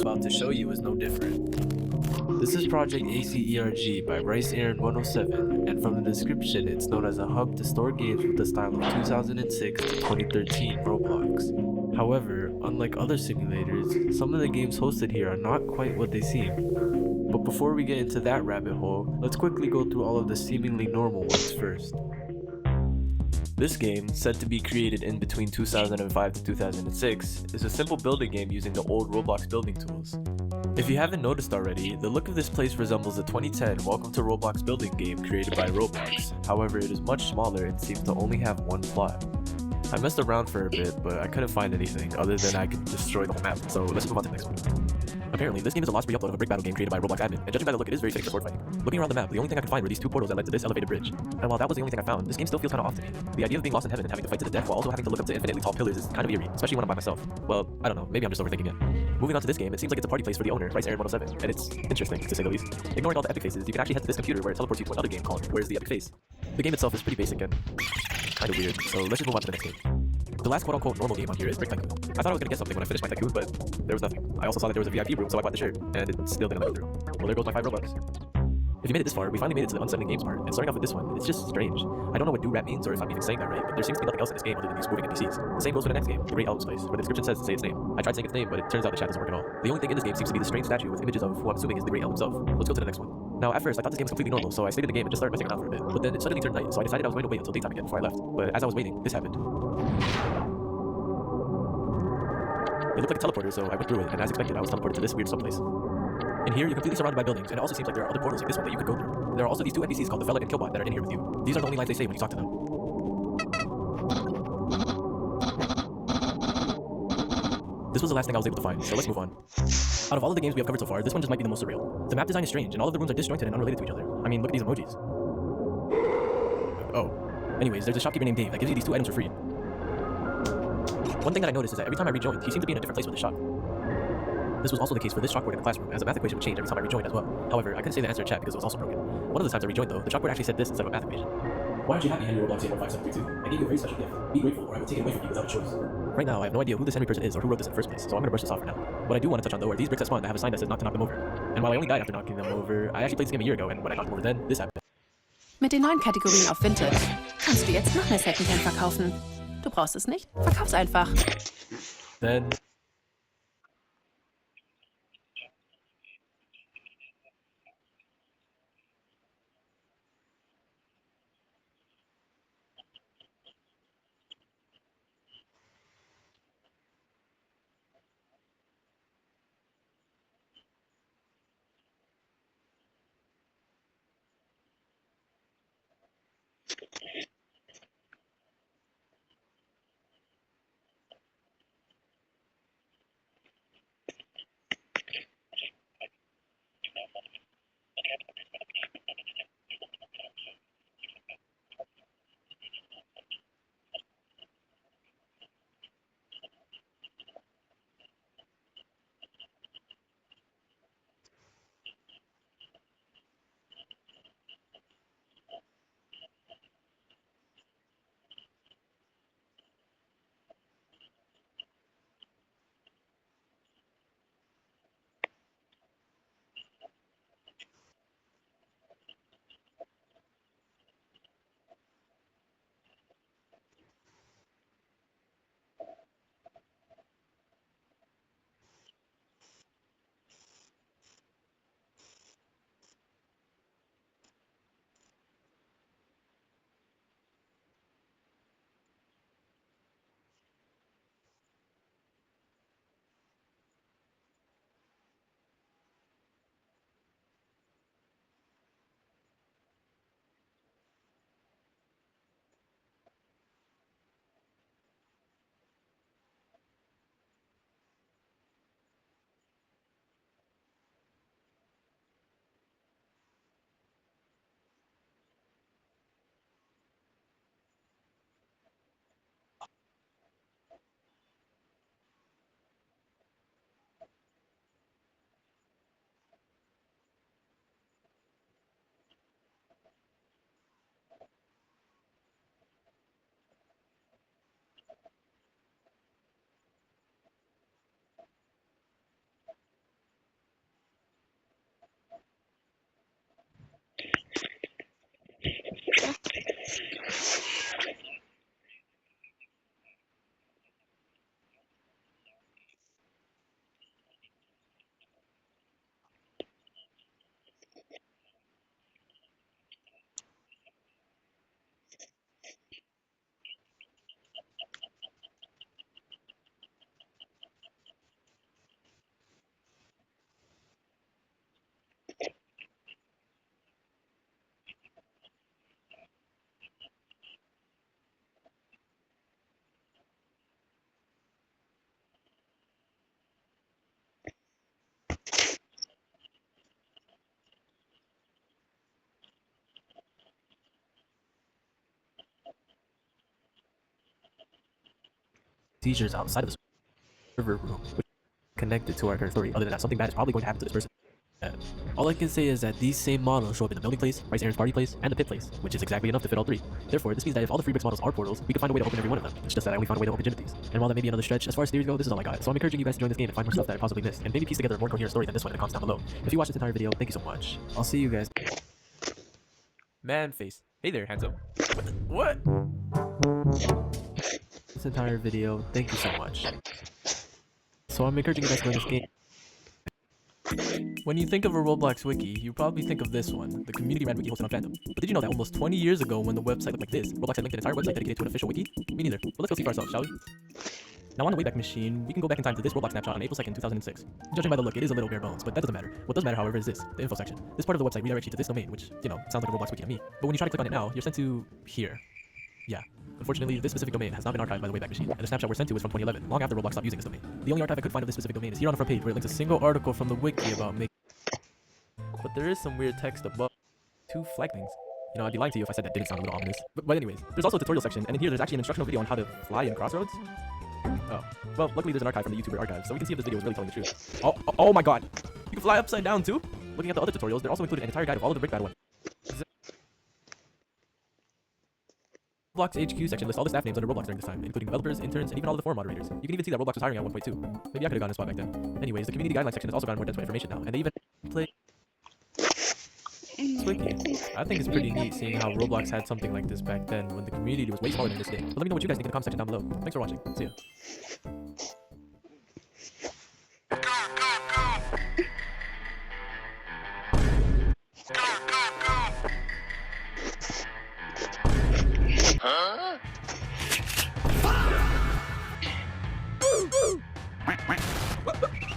About to show you is no different. This is Project ACERG by Bryce Aaron 107, and from the description, it's known as a hub to store games with the style of 2006 to 2013 Roblox. However, unlike other simulators, some of the games hosted here are not quite what they seem. But before we get into that rabbit hole, let's quickly go through all of the seemingly normal ones first. This game, said to be created in between 2005 to 2006, is a simple building game using the old Roblox building tools. If you haven't noticed already, the look of this place resembles the 2010 Welcome to Roblox building game created by Roblox. However, it is much smaller and seems to only have one plot. I messed around for a bit, but I couldn't find anything other than I could destroy the whole map, so let's move on to the next one. Apparently, this game is a lost re-upload of a brick battle game created by Roblox admin, and judging by the look, it is very fitting for sword fighting. Looking around the map, the only thing I could find were these two portals that led to this elevated bridge. And while that was the only thing I found, this game still feels kinda off to me. The idea of being lost in heaven and having to fight to the death while also having to look up to infinitely tall pillars is kind of eerie, especially when I'm by myself. Well, I don't know, maybe I'm just overthinking it. Moving on to this game, it seems like it's a party place for the owner, Bryce Aaron 107, and it's interesting, to say the least. Ignoring all the epic faces, you can actually head to this computer where it teleports you to another game called Where's the Epic Face. The game itself is pretty basic and kinda weird, so let's just move on to the next game. The last quote-unquote normal game on here is Brick Tycoon. I thought I was gonna get something when I finished my Tycoon, but there was nothing. I also saw that there was a VIP room, so I bought the shirt, and it still didn't let me through. Well, there goes my 5 Robux. If you made it this far, we finally made it to the unsettling games part, and starting off with this one, it's just strange. I don't know what do-rap means or if I'm even saying that right, but there seems to be nothing else in this game other than these moving NPCs. The same goes for the next game, The Great Album Place, where the description says to say its name. I tried saying its name, but it turns out the chat doesn't work at all. The only thing in this game seems to be the strange statue with images of who I'm assuming is the Great Elm himself. Let's go to the next one. Now, at first, I thought this game was completely normal, so I stayed in the game and just started messing around for a bit. But then it suddenly turned night, so I decided I was going to wait until daytime again before I left. But as I was waiting, this happened. It looked like a teleporter, so I went through it, and as expected, I was teleported to this weird subplace. In here, you're completely surrounded by buildings, and it also seems like there are other portals like this one that you could go through. There are also these two NPCs called the Fella and Killbot that are in here with you. These are the only lines they say when you talk to them. This was the last thing I was able to find, so let's move on. Out of all of the games we have covered so far, this one just might be the most surreal. The map design is strange, and all of the rooms are disjointed and unrelated to each other. I mean, look at these emojis. Oh. Anyways, there's a shopkeeper named Dave that gives you these two items for free. One thing that I noticed is that every time I rejoined, he seemed to be in a different place with his shop. This was also the case for this chalkboard in the classroom, as a math equation would change every time I rejoined as well. However, I couldn't say the answer in chat because it was also broken. One of the times I rejoined though, the chalkboard actually said this instead of a math equation. Why aren't you happy, Henry Roblox 81572? I gave you a very special gift. Be grateful, or I will take it away from you without a choice. Right now, I have no idea who this Henry person is or who wrote this in the first place, so I'm gonna brush this off for now. What I do want to touch on though are these bricks that spawn that have a sign that says not to knock them over. And while I only died after knocking them over, I actually played this game a year ago, and when I knocked them over then, this happened. Mit den neuen Kategorien auf Vintage kannst du jetzt noch mehr Secondhand verkaufen. Du brauchst es nicht, verkauf's einfach. Then seizures outside of the server room, which is connected to our current story. Other than that, something bad is probably going to happen to this person. All I can say is that these same models show up in the building place, Rice Aaron's party place, and the pit place, which is exactly enough to fit all three. Therefore, this means that if all the Freebricks models are portals, we can find a way to open every one of them. It's just that I only found a way to open Jimothy's. And while that may be another stretch, as far as theories go, this is all I got. So I'm encouraging you guys to join this game and find more stuff that I possibly missed, and maybe piece together a more coherent story than this one in the comments down below. If you watched this entire video, thank you so much. I'll see you guys. Man face. Hey there, handsome. What? This entire video, thank you so much. So I'm encouraging you guys to join this game. When you think of a Roblox wiki, you probably think of this one, the community ran wiki hosted on Phantom. But did you know that almost 20 years ago, when the website looked like this, Roblox had linked an entire website dedicated to an official wiki? Me neither. But let's go see for ourselves, shall we? Now on the Wayback Machine, we can go back in time to this Roblox snapshot on April 2nd, 2006. Judging by the look, it is a little bare bones, but that doesn't matter. What does matter, however, is this, the info section. This part of the website redirects you to this domain, which, you know, sounds like a Roblox wiki to me. But when you try to click on it now, you're sent to here. Yeah. Unfortunately, this specific domain has not been archived by the Wayback Machine, and the snapshot we're sent to is from 2011, long after Roblox stopped using this domain. The only archive I could find of this specific domain is here on the front page, where it links a single article from the wiki about making. But there is some weird text above. Two flag things. You know, I'd be lying to you if I said that didn't sound a little ominous. But anyways, there's also a tutorial section, and in here there's actually an instructional video on how to fly in Crossroads. Oh. Well, luckily there's an archive from the YouTuber archive, so we can see if this video is really telling the truth. Oh my god! You can fly upside down too? Looking at the other tutorials, they're also included an entire guide of all of the brick battle weapons. Roblox HQ section lists all the staff names under Roblox during this time, including developers, interns, and even all of the forum moderators. You can even see that Roblox was hiring at one point too. Maybe I could have gotten a spot back then. Anyways, the community guidelines section has also gotten more dense with information now, and they even play Wiki. I think it's pretty neat seeing how Roblox had something like this back then when the community was way smaller than this day. But let me know what you guys think in the comment section down below. Thanks for watching. See ya.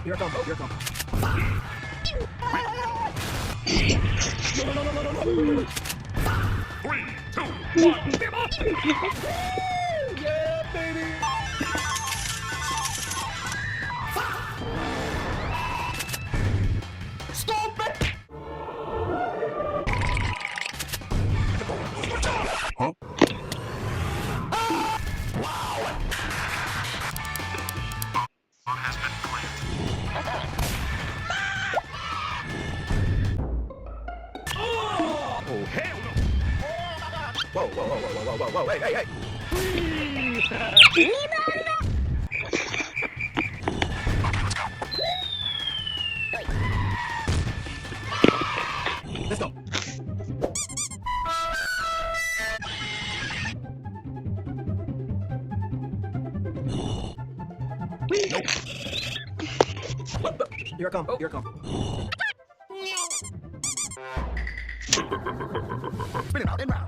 Here I come, here I come. No. 3, 2, 1, beam up! Yeah, baby! Stop it! Huh? Oh, hell no! Whoa, hey! Let's go. Nope. Here I come. Spin it out and round.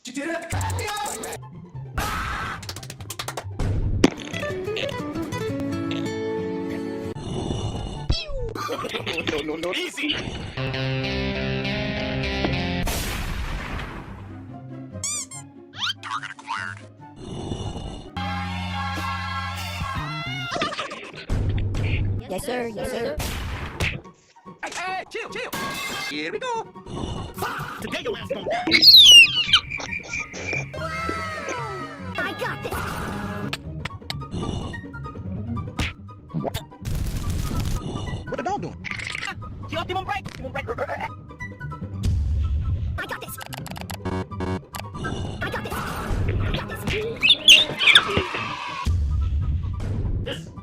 You did it! No. Easy! Target acquired. Yes, sir. Hey, chill. Here we go. Today your ass gonna die. I got this. What the dog doing? Optimum break. I got this.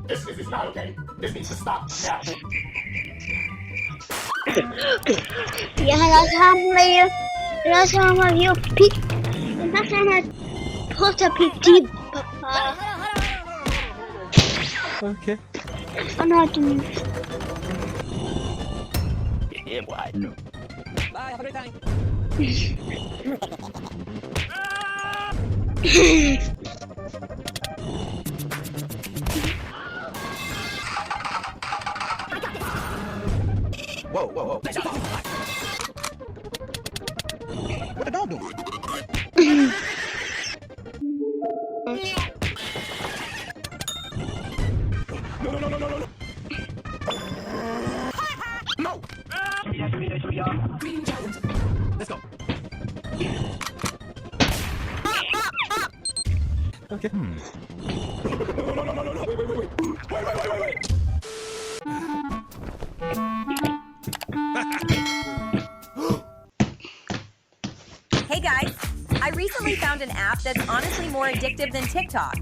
This is not okay. This needs to stop now. Ja, das haben wir hier Pik. Das haben wir Potter Pik, Papa. Okay. Und heute nicht. Yeah, boy. No. Bye, have a great time. Whoa. What the dog doing? No. Let's go. Okay. Hey guys, I recently found an app that's honestly more addictive than TikTok.